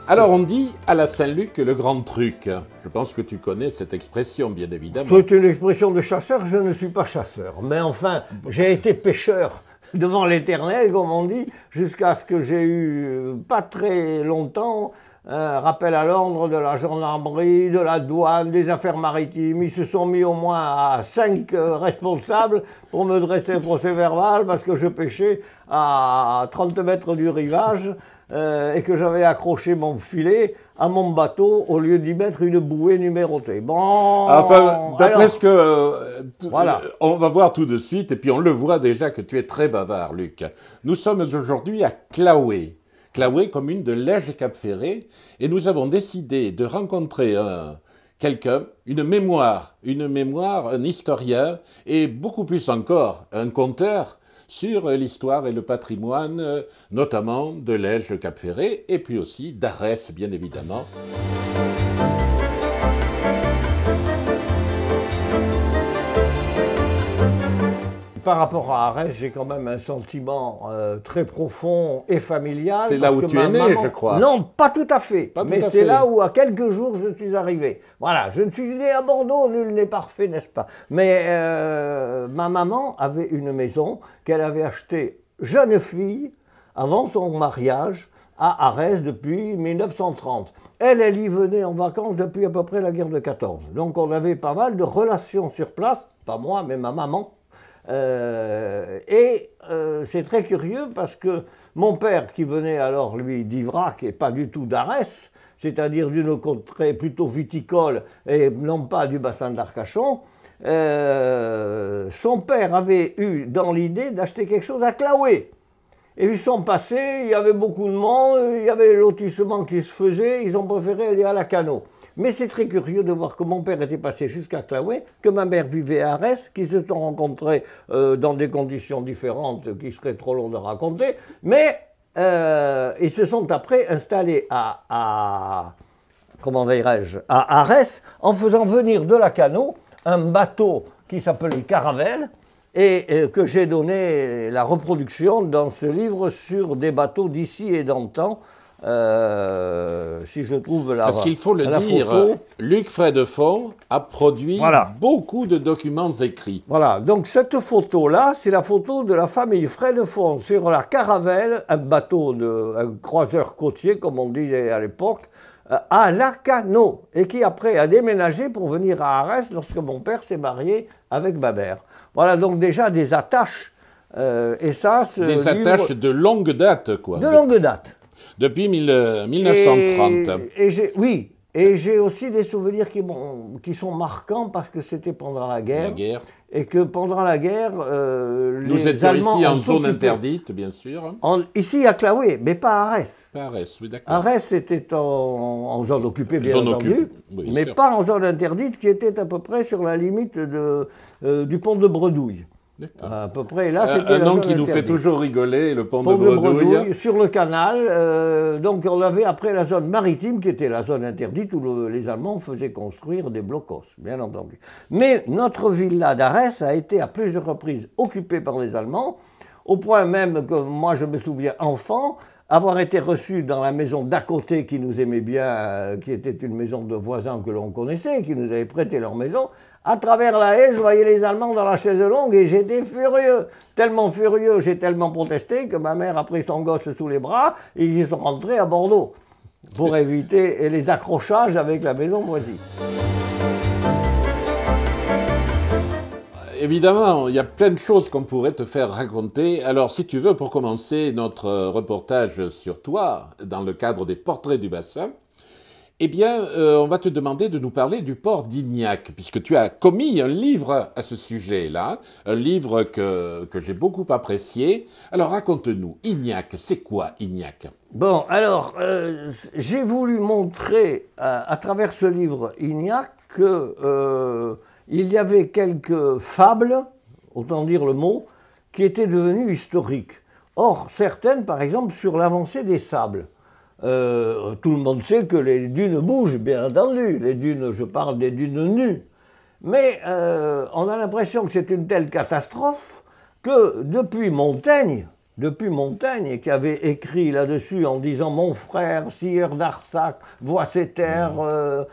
Alors on dit à la Saint-Luc le grand truc. Je pense que tu connais cette expression, bien évidemment. C'est une expression de chasseur, je ne suis pas chasseur. Mais enfin, j'ai été pêcheur devant l'Éternel, comme on dit, jusqu'à ce que j'ai eu, pas très longtemps, un rappel à l'ordre de la gendarmerie, de la douane, des affaires maritimes. Ils se sont mis au moins à 5 responsables pour me dresser un procès verbal parce que je pêchais à 30 mètres du rivage. Et que j'avais accroché mon filet à mon bateau au lieu d'y mettre une bouée numérotée. Bon, enfin, d'après ce que voilà. On va voir tout de suite, et puis on le voit déjà que tu es très bavard, Luc. Nous sommes aujourd'hui à Claoué, Claoué, commune de Lège-Cap-Ferré, et nous avons décidé de rencontrer quelqu'un, une mémoire, un historien, et beaucoup plus encore, un conteur, sur l'histoire et le patrimoine, notamment de Lège-Cap-Ferré, et puis aussi d'Arès, bien évidemment. Par rapport à Arès, j'ai quand même un sentiment très profond et familial. C'est là où tu es né, je crois. Non, pas tout à fait. Mais c'est là où, à quelques jours, je suis arrivé. Voilà, je ne suis né à Bordeaux, nul n'est parfait, n'est-ce pas? Mais ma maman avait une maison qu'elle avait achetée jeune fille, avant son mariage, à Arès depuis 1930. Elle y venait en vacances depuis à peu près la guerre de 14. Donc on avait pas mal de relations sur place, pas moi, mais ma maman. C'est très curieux parce que mon père, qui venait alors, lui, d'Ivrac et pas du tout d'Arès, c'est-à-dire d'une contrée plutôt viticole et non pas du bassin d'Arcachon, son père avait eu dans l'idée d'acheter quelque chose à Claoué. Et ils sont passés, il y avait beaucoup de monde, il y avait les lotissements qui se faisaient, ils ont préféré aller à la Cano. Mais c'est très curieux de voir que mon père était passé jusqu'à Claoué, que ma mère vivait à Arès, qu'ils se sont rencontrés dans des conditions différentes qui seraient trop longues de raconter, mais ils se sont après installés comment dirais-je, à Arès, en faisant venir de la Cano un bateau qui s'appelait Caravelle, et que j'ai donné la reproduction dans ce livre sur des bateaux d'ici et d'antan. Si je trouve la Parce qu'il faut le dire, photo. Luc Frédefond a produit beaucoup de documents écrits. Voilà, donc cette photo-là, c'est la photo de la famille Frédefond sur la Caravelle, un bateau, un croiseur côtier, comme on disait à l'époque, à Lacano, et qui après a déménagé pour venir à Arès lorsque mon père s'est marié avec ma mère. Voilà, donc déjà des attaches, et ça... Des attaches de longue date, quoi. De longue date. Depuis 1930. Oui, et j'ai aussi des souvenirs qui sont marquants parce que c'était pendant la guerre. Et que pendant la guerre, nous étions ici en zone interdite, bien sûr. Ici à Claoué, mais pas à Arès. Pas à Arès, oui, d'accord. Arès était en zone occupée, bien entendu, mais pas en zone interdite, qui était à peu près sur la limite du pont de Bredouille. À peu près, là, c'était un nom qui nous fait toujours rigoler, le pont de Bredouille. Sur le canal, donc on avait après la zone maritime, qui était la zone interdite, où les Allemands faisaient construire des blocos, bien entendu. Mais notre villa d'Arès a été à plusieurs reprises occupée par les Allemands, au point même que moi je me souviens enfant, avoir été reçu dans la maison d'à côté qui nous aimait bien, qui était une maison de voisins que l'on connaissait, qui nous avait prêté leur maison. À travers la haie, je voyais les Allemands dans la chaise longue et j'étais furieux. Tellement furieux, j'ai tellement protesté que ma mère a pris son gosse sous les bras et ils sont rentrés à Bordeaux pour éviter les accrochages avec la maison voisine. Évidemment, il y a plein de choses qu'on pourrait te faire raconter. Alors, si tu veux, pour commencer notre reportage sur toi, dans le cadre des portraits du bassin, eh bien, on va te demander de nous parler du port d'Ignac, puisque tu as commis un livre à ce sujet-là, un livre que j'ai beaucoup apprécié. Alors, raconte-nous, Ignac, c'est quoi Ignac? Bon, alors, j'ai voulu montrer à travers ce livre Ignac que il y avait quelques fables, autant dire le mot, qui étaient devenues historiques. Or, certaines, par exemple, sur l'avancée des sables. tout le monde sait que les dunes bougent, bien entendu. Les dunes, je parle des dunes nues. Mais on a l'impression que c'est une telle catastrophe que depuis Montaigne, qui avait écrit là-dessus en disant « Mon frère, sire d'Arsac, voit ces terres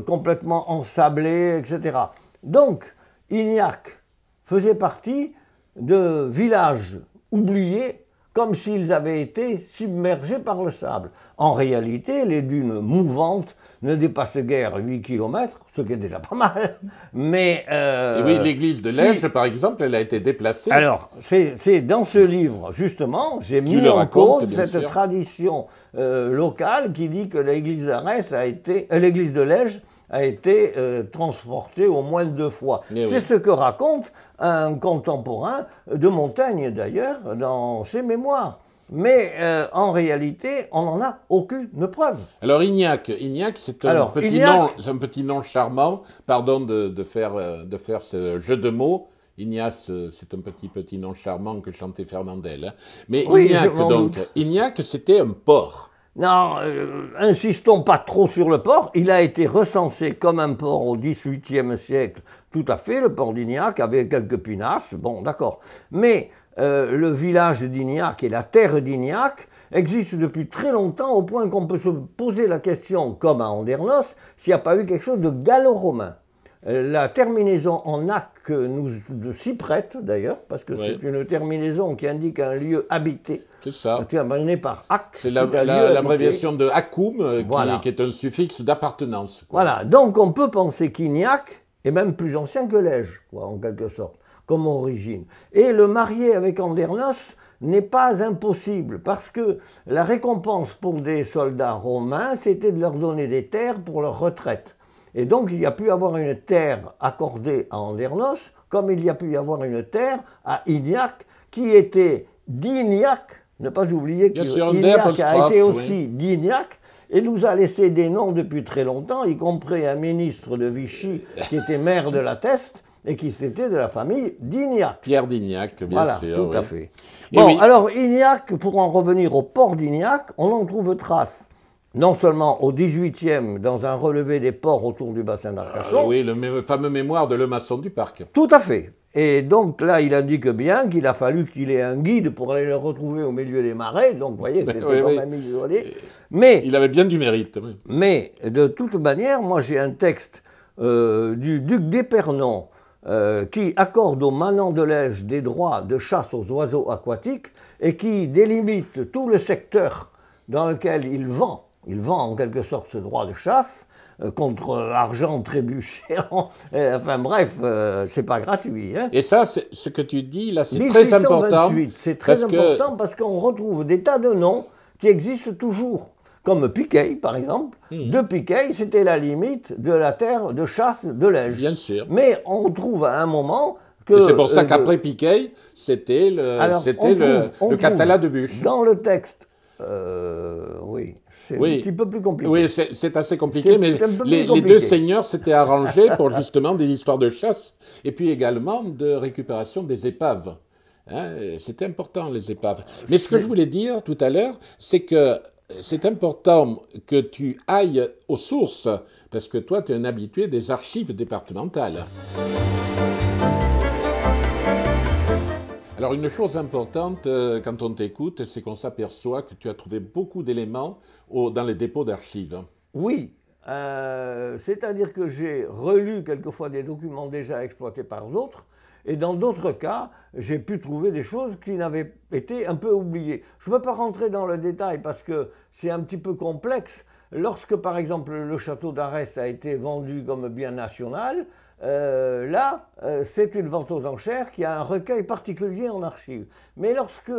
complètement ensablées, etc. » Donc, Ignac faisait partie de villages oubliés comme s'ils avaient été submergés par le sable. En réalité, les dunes mouvantes ne dépassent guère 8 km, ce qui est déjà pas mal. Mais et oui, l'église de Lège, par exemple, elle a été déplacée. Alors, c'est dans ce livre, justement, j'ai mis en cause cette tradition locale qui dit que l'église d'Arès a été, l'église de Lège a été transportée au moins 2 fois. C'est ce que raconte un contemporain de Montaigne, d'ailleurs, dans ses mémoires. Mais en réalité, on n'en a aucune preuve. Alors Ignac, c'est un petit nom charmant, pardon de faire ce jeu de mots. Ignace, c'est un petit nom charmant que chantait Fernandel. Hein. Mais oui, Ignac, c'était un port. Non, insistons pas trop sur le port. Il a été recensé comme un port au XVIIIe siècle, tout à fait, le port d'Ignac, avec quelques pinasses, bon, d'accord. Mais le village d'Ignac et la terre d'Ignac existent depuis très longtemps, au point qu'on peut se poser la question, comme à Andernos, s'il n'y a pas eu quelque chose de gallo-romain. La terminaison en ac nous s'y prête d'ailleurs, parce que c'est une terminaison qui indique un lieu habité. C'est ça. Terminé par ac. C'est l'abréviation de acum, qui est un suffixe d'appartenance. Voilà, donc on peut penser qu'Ignac est même plus ancien que Lège, en quelque sorte, comme origine. Et le marier avec Andernos n'est pas impossible, parce que la récompense pour des soldats romains, c'était de leur donner des terres pour leur retraite. Et donc, il y a pu y avoir une terre accordée à Andernos, comme il y a pu y avoir une terre à Ignac, qui était d'Ignac, ne pas oublier qu'Ignac a été aussi d'Ignac, et nous a laissé des noms depuis très longtemps, y compris un ministre de Vichy qui était maire de la Teste, et qui était de la famille d'Ignac. Pierre d'Ignac, bien voilà, sûr. Voilà, tout à fait. Bon, alors Ignac, pour en revenir au port d'Ignac, on en trouve trace. Non seulement au XVIIIe, dans un relevé des ports autour du bassin d'Arcachon. Oui, le fameux mémoire de Lemasson du Parc. Tout à fait. Et donc là, il indique bien qu'il a fallu qu'il ait un guide pour aller le retrouver au milieu des marais. Donc, vous voyez, c'était quand même isolé. Mais, il avait bien du mérite. Oui. Mais, de toute manière, moi j'ai un texte du duc d'Épernon qui accorde aux manants de Lège des droits de chasse aux oiseaux aquatiques et qui délimite tout le secteur dans lequel il vend en quelque sorte ce droit de chasse contre argent trébuché. Enfin bref, c'est pas gratuit. Hein. Et ça, ce que tu dis là, c'est très important. C'est très important parce qu'on retrouve des tas de noms qui existent toujours. Comme Piquet, par exemple. De Piquet, c'était la limite de la terre de chasse de Lège. Bien sûr. Mais on trouve à un moment que... C'est pour ça qu'après Piquet, c'était le Catalan de Buch. Dans le texte, oui, c'est un petit peu plus compliqué. Oui, c'est assez compliqué, mais les deux seigneurs s'étaient arrangés pour justement des histoires de chasse et puis également de récupération des épaves. Hein, c'était important, les épaves. Mais ce que je voulais dire tout à l'heure, c'est que c'est important que tu ailles aux sources, parce que toi, tu es un habitué des archives départementales. Alors, une chose importante quand on t'écoute, c'est qu'on s'aperçoit que tu as trouvé beaucoup d'éléments dans les dépôts d'archives. Oui, c'est-à-dire que j'ai relu quelquefois des documents déjà exploités par d'autres, et dans d'autres cas, j'ai pu trouver des choses qui n'avaient été un peu oubliées. Je ne veux pas rentrer dans le détail parce que c'est un petit peu complexe. Lorsque, par exemple, le château d'Arès a été vendu comme bien national, c'est une vente aux enchères qui a un recueil particulier en archives. Mais lorsque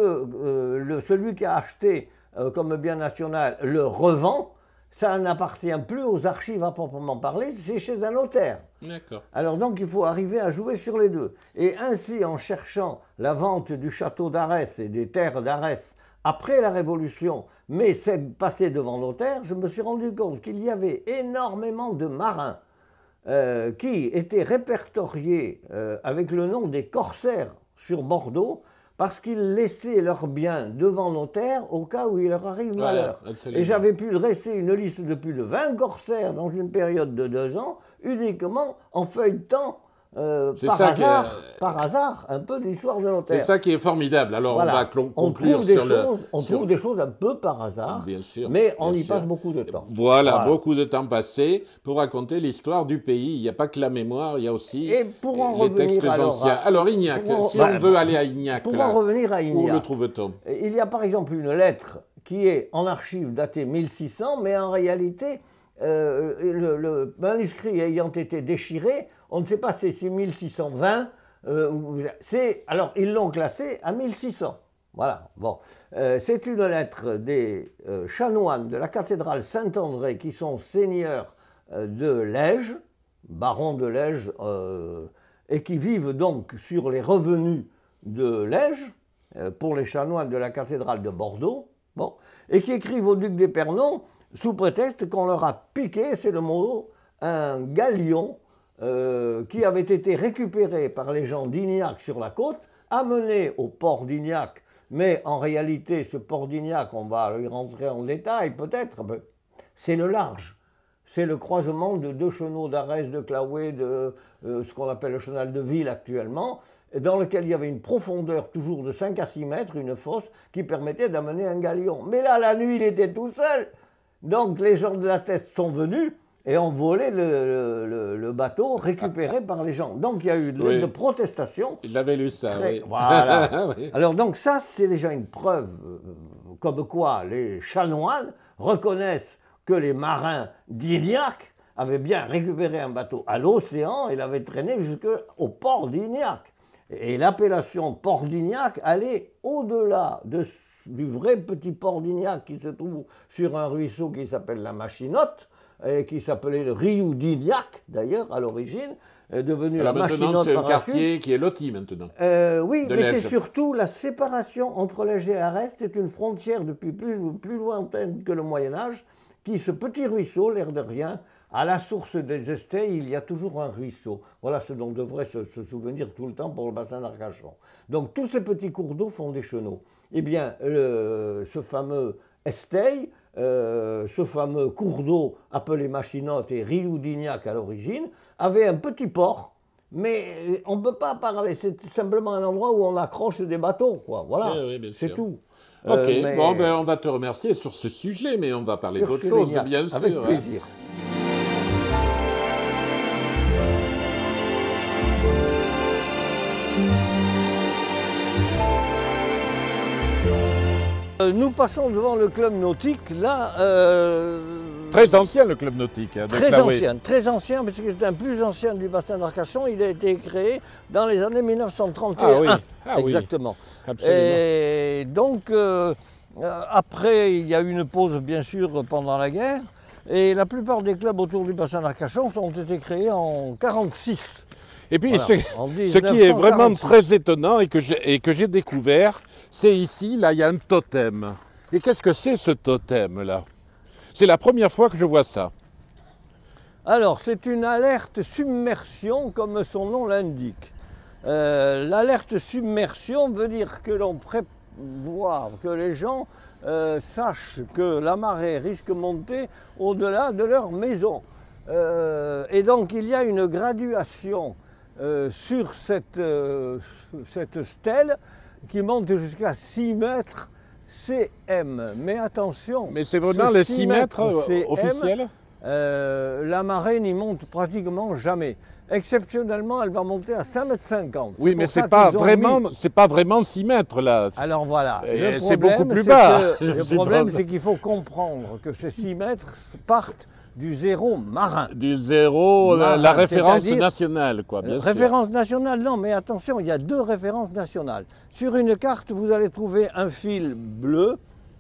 celui qui a acheté comme bien national le revend, ça n'appartient plus aux archives à proprement parler, c'est chez un notaire. D'accord. Alors donc il faut arriver à jouer sur les deux. Et ainsi, en cherchant la vente du château d'Arès et des terres d'Arès après la Révolution, mais c'est passé devant notaire, je me suis rendu compte qu'il y avait énormément de marins qui étaient répertoriés avec le nom des corsaires sur Bordeaux, parce qu'ils laissaient leurs biens devant notaire au cas où il leur arrive malheur. Absolument. Et j'avais pu dresser une liste de plus de 20 corsaires dans une période de 2 ans, uniquement en feuilletant par hasard un peu d'histoire de notaire. C'est ça qui est formidable. Alors voilà. on va conclure sur le... On trouve des choses un peu par hasard, bien sûr, mais on y passe beaucoup de temps. Voilà, beaucoup de temps passé pour raconter l'histoire du pays. Il n'y a pas que la mémoire, il y a aussi les textes anciens. Alors Ignac, si on veut aller à Ignac, pour en revenir à Ignac, où le trouve-t-on? Il y a par exemple une lettre qui est en archive datée 1600, mais en réalité, le manuscrit ayant été déchiré, on ne sait pas si c'est 1620, alors ils l'ont classé à 1600. Voilà, bon. C'est une lettre des chanoines de la cathédrale Saint-André qui sont seigneurs de Lège, barons de Lège, et qui vivent donc sur les revenus de Lège, pour les chanoines de la cathédrale de Bordeaux, bon, et qui écrivent au duc d'Épernon sous prétexte qu'on leur a piqué, c'est le mot, un galion qui avait été récupéré par les gens d'Ignac sur la côte, amené au port d'Ignac, mais en réalité ce port d'Ignac, on va y rentrer en détail peut-être, c'est le large. C'est le croisement de 2 chenaux d'Arès, de Claouet, de ce qu'on appelle le chenal de Ville actuellement, dans lequel il y avait une profondeur toujours de 5 à 6 mètres, une fosse, qui permettait d'amener un galion. Mais là, la nuit, il était tout seul. Donc les gens de la Teste sont venus et ont volé le bateau récupéré par les gens. Donc il y a eu une lettre de protestation. J'avais lu ça, oui. Voilà. Oui. Alors donc ça, c'est déjà une preuve comme quoi les chanoines reconnaissent que les marins d'Ignac avaient bien récupéré un bateau à l'océan et l'avaient traîné jusqu'au port d'Ignac. Et l'appellation port d'Ignac allait au-delà du vrai petit port d'Ignac qui se trouve sur un ruisseau qui s'appelle la Machinotte, et qui s'appelait le Riou d'Ignac, d'ailleurs, à l'origine, devenu la Machinotte. C'est un quartier qui est loti maintenant. Oui, mais c'est surtout la séparation entre Lège et Arès. C'est une frontière depuis plus lointaine que le Moyen-Âge, ce petit ruisseau, l'air de rien, à la source des Esteilles, il y a toujours un ruisseau. Voilà ce dont on devrait se souvenir tout le temps pour le bassin d'Arcachon. Donc tous ces petits cours d'eau font des chenaux. Eh bien, ce fameux Esteille, ce fameux cours d'eau appelé Machinotte et Riou d'Ignac à l'origine, avait un petit port, mais on ne peut pas parler, c'est simplement un endroit où on accroche des bateaux, quoi. Voilà, c'est tout. Ok, bon, ben, on va te remercier sur ce sujet, mais on va parler d'autre chose, bien sûr. Avec plaisir. Nous passons devant le club nautique, là... Très ancien, le club nautique. Hein, très ancien, parce que c'est un plus ancien du bassin d'Arcachon. Il a été créé dans les années 1931. Ah oui, exactement. Oui, absolument. Et donc, après, il y a eu une pause, bien sûr, pendant la guerre. Et la plupart des clubs autour du bassin d'Arcachon ont été créés en 1946. Et puis, voilà, ce qui est vraiment très étonnant et que j'ai découvert, c'est ici, là, il y a un totem. Et qu'est-ce que c'est ce totem-là? C'est la première fois que je vois ça. Alors, c'est une alerte submersion, comme son nom l'indique. L'alerte submersion veut dire que l'on prévoit, que les gens sachent que la marée risque de monter au-delà de leur maison. Et donc, il y a une graduation sur cette stèle qui monte jusqu'à 6 mètres CM. Mais attention, mais c'est vraiment les 6 mètres officiels. La marée n'y monte pratiquement jamais. Exceptionnellement, elle va monter à 5,50 m. Oui, mais c'est pas vraiment 6 mètres là. Alors voilà. C'est beaucoup plus bas. Le problème, c'est qu'il faut comprendre que ces 6 mètres partent du zéro marin. Du zéro, marin, la référence nationale, quoi, bien sûr. Référence nationale, non, mais attention, il y a 2 références nationales. Sur une carte, vous allez trouver un fil bleu,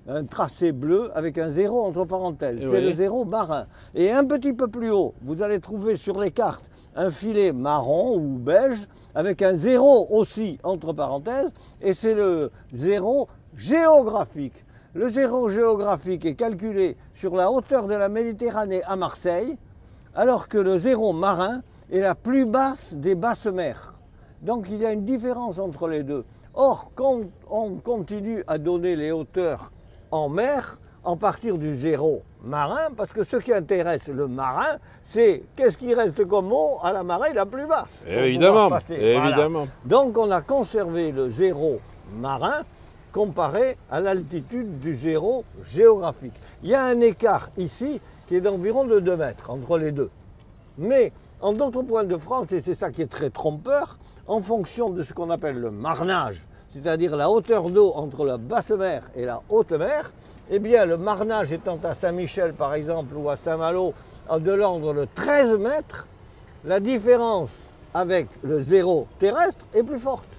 un tracé bleu avec un zéro entre parenthèses. C'est le zéro marin. Et un petit peu plus haut, vous allez trouver sur les cartes un filet marron ou beige avec un zéro aussi entre parenthèses, et c'est le zéro géographique. Le zéro géographique est calculé sur la hauteur de la Méditerranée à Marseille, alors que le zéro marin est la plus basse des basses mers. Donc il y a une différence entre les deux. Or, quand on continue à donner les hauteurs en mer, en partir du zéro marin, parce que ce qui intéresse le marin, c'est qu'est-ce qui reste comme eau à la marée la plus basse. Évidemment, évidemment. Voilà. Donc on a conservé le zéro marin comparé à l'altitude du zéro géographique. Il y a un écart ici qui est d'environ de 2 mètres entre les deux. Mais en d'autres points de France, et c'est ça qui est très trompeur, en fonction de ce qu'on appelle le marnage, c'est-à-dire la hauteur d'eau entre la basse mer et la haute mer, eh bien le marnage étant à Saint-Michel par exemple ou à Saint-Malo de l'ordre de 13 mètres, la différence avec le zéro terrestre est plus forte.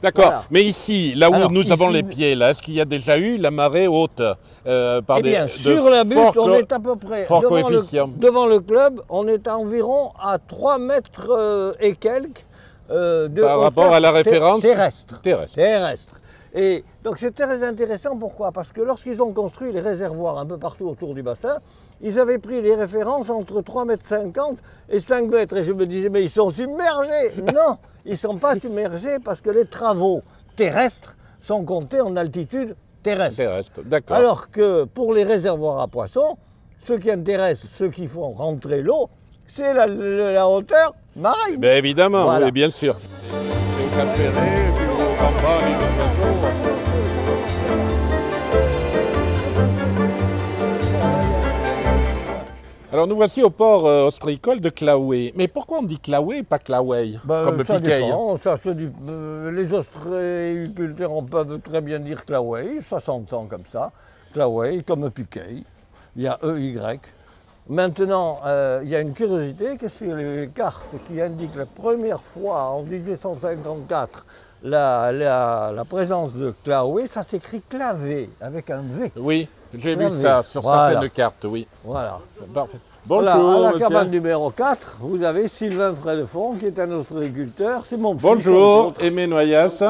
D'accord, Voilà. mais ici, là où nous avons les pieds, là, est-ce qu'il y a déjà eu la marée haute par Eh bien, sur la butte, on est à peu près, devant le club, on est à environ à 3 mètres et quelques de par rapport à la référence terrestre. Et donc c'est très intéressant, pourquoi? Parce que lorsqu'ils ont construit les réservoirs un peu partout autour du bassin, ils avaient pris des références entre 3,50 m et 5 mètres. Et je me disais, mais ils sont submergés. Non, ils ne sont pas submergés parce que les travaux terrestres sont comptés en altitude terrestre. D'accord. Alors que pour les réservoirs à poissons, ce qui intéresse ceux qui font rentrer l'eau, c'est la hauteur marine. Bien évidemment, voilà. Oui, bien sûr. Alors nous voici au port ostréicole de Claouet. Mais pourquoi on dit Claouet et pas Claouet comme ça Piquet? dépend, les ostréiculteurs peuvent très bien dire Claouet, ça s'entend comme ça. Claouet comme Piquet, il y a EY. Maintenant, il y a une curiosité, que sur les cartes qui indiquent la première fois en 1854 la présence de Claouet, ça s'écrit Clavé avec un V. Oui, j'ai vu ça sur certaines cartes, oui. Voilà. Parfait. Bonjour, à la monsieur. cabane numéro 4, vous avez Sylvain Frédefond, qui est un ostréiculteur. C'est mon fils. Bonjour, Aimé Noyas.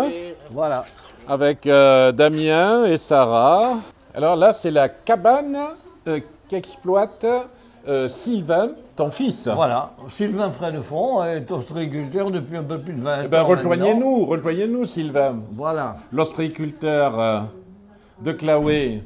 Voilà. Avec Damien et Sarah. Alors là, c'est la cabane qu'exploite Sylvain, ton fils. Voilà, Sylvain Frédefond est ostréiculteur depuis un peu plus de 20 ans. Rejoignez-nous, Sylvain. Voilà. L'ostréiculteur de Claouet.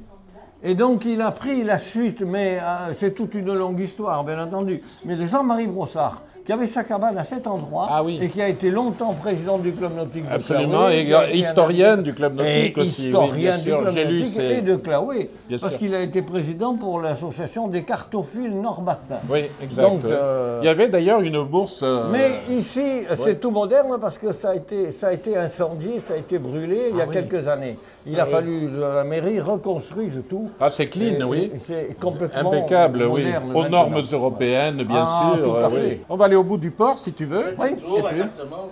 Et donc il a pris la suite, mais c'est toute une longue histoire, bien entendu, mais de Jean-Marie Brossard, qui avait sa cabane à cet endroit, et qui a été longtemps président du club nautique de Claouet. Et historien du club nautique aussi. Historien du club nautique et de Claouet, parce qu'il a été président pour l'association des cartophiles Nord-Bassin. Oui, exact. Donc, il y avait d'ailleurs une bourse... Mais ici, c'est tout moderne, parce que ça a été incendié, ça a été brûlé il y a quelques années. Il a fallu, la mairie reconstruise tout. Ah, c'est clean, oui. C'est complètement impeccable, moderne, oui. Aux normes européennes, bien sûr. Tout à fait. On va aller au bout du port, si tu veux. Oui. Exactement.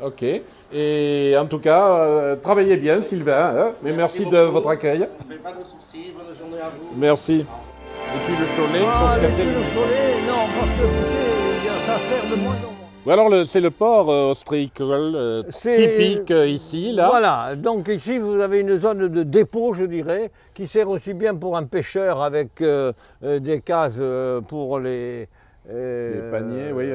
Ok. Et en tout cas, travaillez bien, Sylvain. Hein, mais merci de votre accueil. Pas de soucis, bonne journée à vous. Merci. Et puis le Cholet, le Cholet, non, parce que ça sert de moins en moins. Alors, c'est le port ostréicole typique ici, là. Voilà, donc ici, vous avez une zone de dépôt, je dirais, qui sert aussi bien pour un pêcheur avec des cases pour les paniers, oui.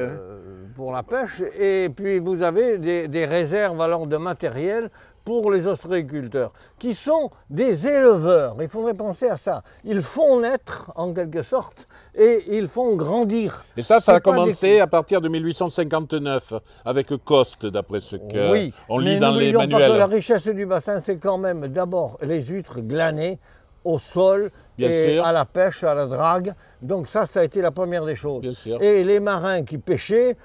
Pour la pêche. Et puis, vous avez des réserves allant de matériel pour les ostréiculteurs, qui sont des éleveurs. Il faudrait penser à ça. Ils font naître, en quelque sorte, et ils font grandir. Et ça a commencé à partir de 1859, avec Coste, d'après ce qu'on lit dans les manuels. Pas que la richesse du bassin, c'est quand même d'abord les huîtres glanées au sol, à la pêche, à la drague. Donc ça a été la première des choses. Bien sûr. Et les marins qui pêchaient,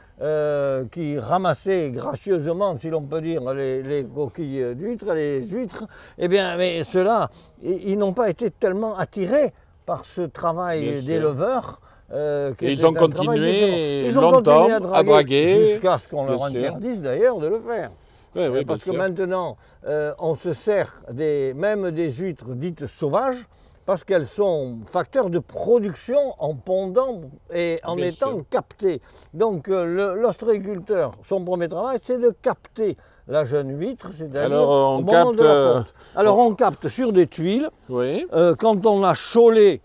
qui ramassaient gracieusement, si l'on peut dire, les coquilles d'huîtres, les huîtres, eh bien, mais ceux-là, ils n'ont pas été tellement attirés par ce travail d'éleveur. Ils ont continué longtemps à draguer. Jusqu'à ce qu'on leur interdise d'ailleurs de le faire. Oui, parce que maintenant, on se sert même des huîtres dites sauvages, parce qu'elles sont facteurs de production en pondant et en étant captées. Donc l'ostréiculteur, son premier travail, c'est de capter la jeune huître, c'est-à-dire au moment de la ponte. Alors on capte sur des tuiles, quand on a chaulé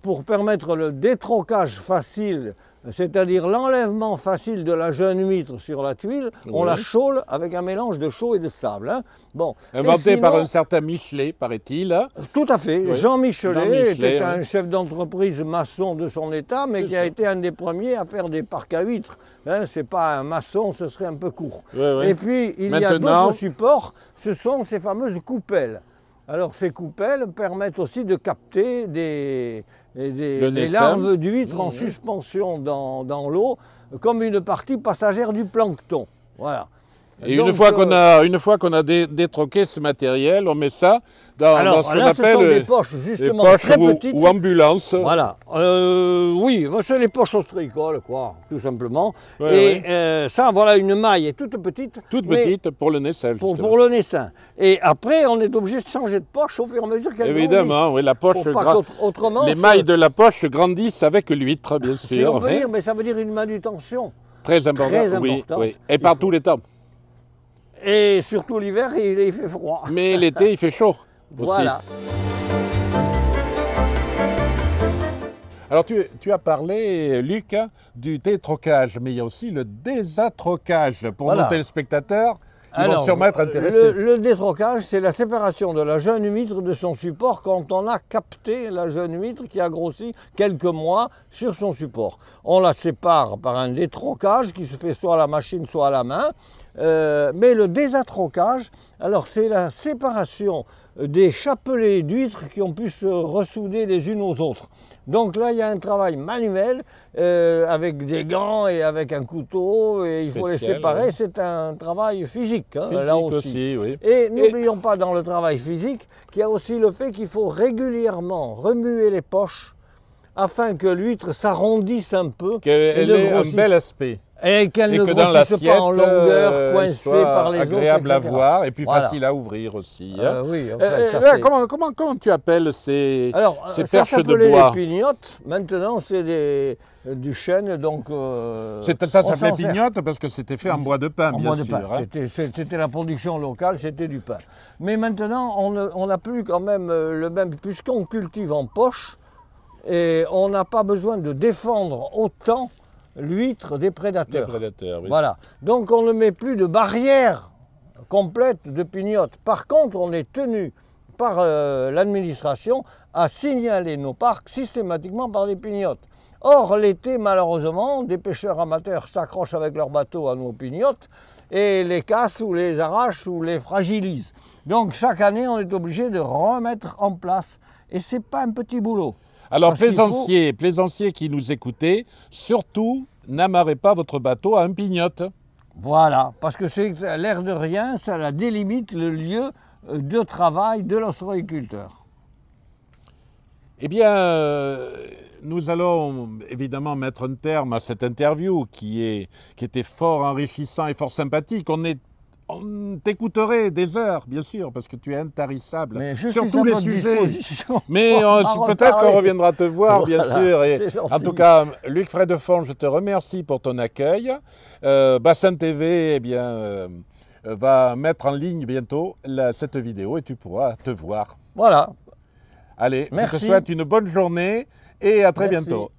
pour permettre le détrocage facile c'est-à-dire l'enlèvement facile de la jeune huître sur la tuile, on la chaule avec un mélange de chaux et de sable. Hein. Bon. Inventé par un certain Michelet, paraît-il. Tout à fait. Oui. Jean Michelet était oui. un chef d'entreprise maçon de son état, mais qui a été un des premiers à faire des parcs à huîtres. Hein, c'est pas un maçon, ce serait un peu court. Oui, oui. Et puis, il y a d'autres supports, ce sont ces fameuses coupelles. Alors, ces coupelles permettent aussi de capter des larves d'huîtres en suspension dans l'eau, comme une partie passagère du plancton. Voilà. Et donc, une fois qu'on a détroqué ce matériel, on met ça dans ce qu'on appelle des poches, justement, des poches très petites. ou ambulances. Voilà. Oui, c'est les poches ostréicoles, quoi, tout simplement. Ouais, et ça, voilà, une maille toute petite. Toute petite pour le naissage. Pour le naissin. Et après, on est obligé de changer de poche au fur et à mesure qu'elle grandit. Évidemment, oui, la poche autrement, les mailles de la poche grandissent avec l'huître, bien sûr. Si on peut dire, mais ça veut dire une manutention. Très importante, oui. Et par tous les temps. Et surtout l'hiver, il fait froid. Mais l'été, il fait chaud aussi. Voilà. Alors, tu as parlé, Luc, du détrocage, mais il y a aussi le désatrocage. Pour nos téléspectateurs, ils vont sûrement être intéressés. Le détrocage, c'est la séparation de la jeune huître de son support quand on a capté la jeune huître qui a grossi quelques mois sur son support. On la sépare par un détrocage qui se fait soit à la machine, soit à la main. Mais le désatrocage, alors c'est la séparation des chapelets d'huîtres qui ont pu se ressouder les unes aux autres. Donc là, il y a un travail manuel avec des gants et avec un couteau, et il faut les séparer. Oui. C'est un travail physique, hein, physique là aussi. Oui. Et n'oublions pas dans le travail physique qu'il y a aussi le fait qu'il faut régulièrement remuer les poches afin que l'huître s'arrondisse un peu. Qu'elle ait un bel aspect. Et qu'elle ne grossisse pas en longueur, coincée par les autres, agréable etc. à voir et puis facile à ouvrir aussi. Oui, comment tu appelles ces perches de bois? Ça les pignottes. Maintenant, c'est du chêne, donc... ça s'appelait pignotte parce que c'était fait en bois de pin, bien sûr. Hein. C'était la production locale, c'était du pain. Mais maintenant, on n'a plus quand même le même... Puisqu'on cultive en poche, et on n'a pas besoin de défendre autant l'huître des prédateurs. Oui. Voilà. Donc on ne met plus de barrière complète de pignottes. Par contre, on est tenu par l'administration à signaler nos parcs systématiquement par des pignottes. Or, l'été, malheureusement, des pêcheurs amateurs s'accrochent avec leurs bateaux à nos pignottes et les cassent ou les arrachent ou les fragilisent. Donc chaque année, on est obligé de remettre en place. Et ce n'est pas un petit boulot. Alors, plaisanciers qui nous écoutez, surtout, n'amarrez pas votre bateau à un pignotte. Voilà, parce que c'est l'air de rien, ça délimite le lieu de travail de l'ostréiculteur. Eh bien, nous allons évidemment mettre un terme à cette interview qui était fort enrichissant et fort sympathique. On t'écouterait des heures, bien sûr, parce que tu es intarissable sur tous les sujets. Mais peut-être qu'on reviendra te voir, bien sûr. Et en tout cas, Luc Frédefond, je te remercie pour ton accueil. Bassin TV, va mettre en ligne bientôt cette vidéo et tu pourras te voir. Voilà. Allez, merci. Je te souhaite une bonne journée et à très bientôt.